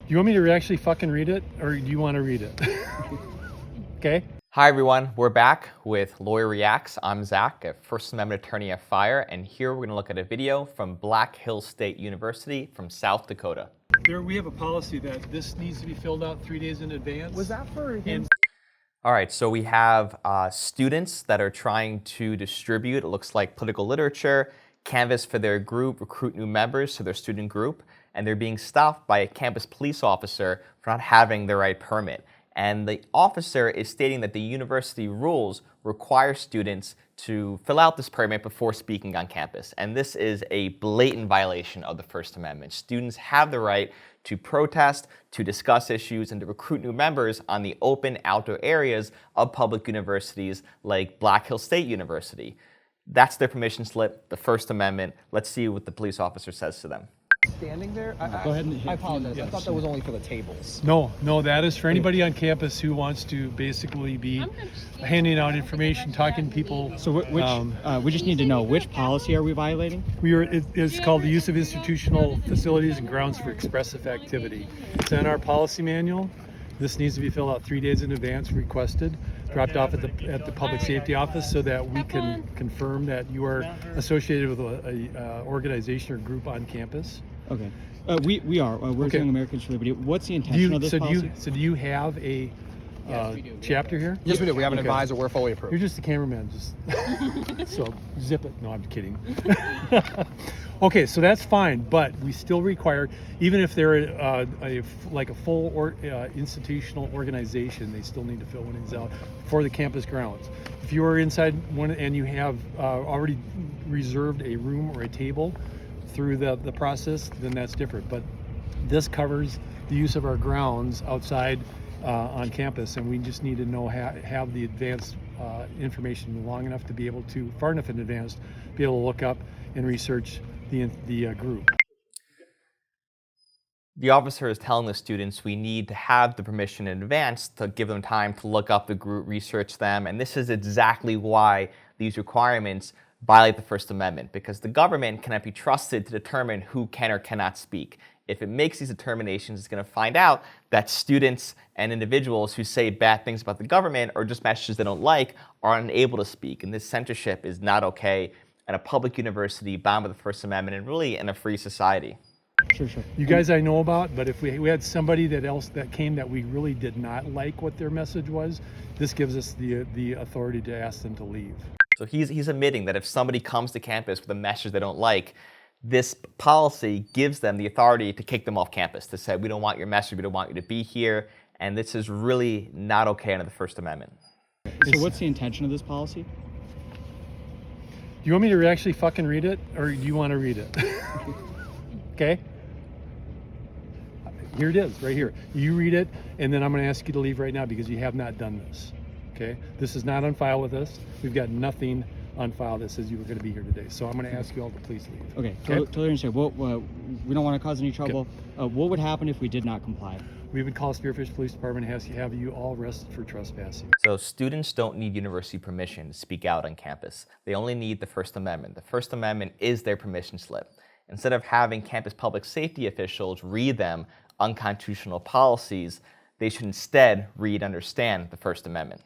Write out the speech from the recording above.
Do you want me to actually fucking read it, or do you want to read it? Okay. Hi everyone, we're back with Lawyer Reacts. I'm Zach, a First Amendment attorney at Fire, and here we're going to look at a video from Black Hills State University from South Dakota. We have a policy that this needs to be filled out 3 days in advance. Was that for him? All right, so we have students that are trying to distribute, it looks like political literature, canvas for their group, recruit new members to their student group, and they're being stopped by a campus police officer for not having the right permit. And the officer is stating that the university rules require students to fill out this permit before speaking on campus. And this is a blatant violation of the First Amendment. Students have the right to protest, to discuss issues, and to recruit new members on the open outdoor areas of public universities like Black Hills State University. That's their permission slip, the First Amendment. Let's see what the police officer says to them. Standing there? Go ahead and hit. I apologize. Yes. I thought that was only for the tables. No, that is for anybody on campus who wants to basically be handing out information, talking to people. So we just need to know, which policy are we violating? It's called the use of institutional facilities and grounds for expressive activity. It's in our policy manual. This needs to be filled out 3 days in advance, requested, dropped off at the public safety office so that we can confirm that you are associated with a organization or group on campus. Okay. We are. We're Okay. doing American Liberty. What's the intention of this policy? So do you have a chapter here? Yes, we do. We have an Okay. advisor. We're fully approved. You're just the cameraman, just so zip it. No, I'm kidding. Okay, so that's fine, but we still require, even if they're like a full institutional organization, they still need to fill one of these out for the campus grounds. If you are inside one and you have already reserved a room or a table through the process, then that's different. But this covers the use of our grounds outside on campus, and we just need to know have the advanced information long enough to be able to, far enough in advance, be able to look up and research the group. The officer is telling the students we need to have the permission in advance to give them time to look up the group, research them, and this is exactly why these requirements violate the First Amendment, because the government cannot be trusted to determine who can or cannot speak. If it makes these determinations, it's going to find out that students and individuals who say bad things about the government or just messages they don't like are unable to speak, and this censorship is not okay at a public university bound by the First Amendment and really in a free society. Sure. You guys I know about, but if we had somebody that came that we really did not like what their message was, this gives us the authority to ask them to leave. So he's admitting that if somebody comes to campus with a message they don't like, this policy gives them the authority to kick them off campus, to say, we don't want your message, we don't want you to be here, and this is really not okay under the First Amendment. So what's the intention of this policy? Do you want me to actually fucking read it, or do you want to read it? Okay? Here it is, right here. You read it, and then I'm going to ask you to leave right now because you have not done this. Okay? This is not on file with us. We've got nothing on file that says you were going to be here today. So I'm going to ask you all to please leave. Okay. Totally understand. We don't want to cause any trouble. What would happen if we did not comply? We would call Spearfish Police Department and have you all arrested for trespassing. So students don't need university permission to speak out on campus. They only need the First Amendment. The First Amendment is their permission slip. Instead of having campus public safety officials read them unconstitutional policies, they should instead read and understand the First Amendment.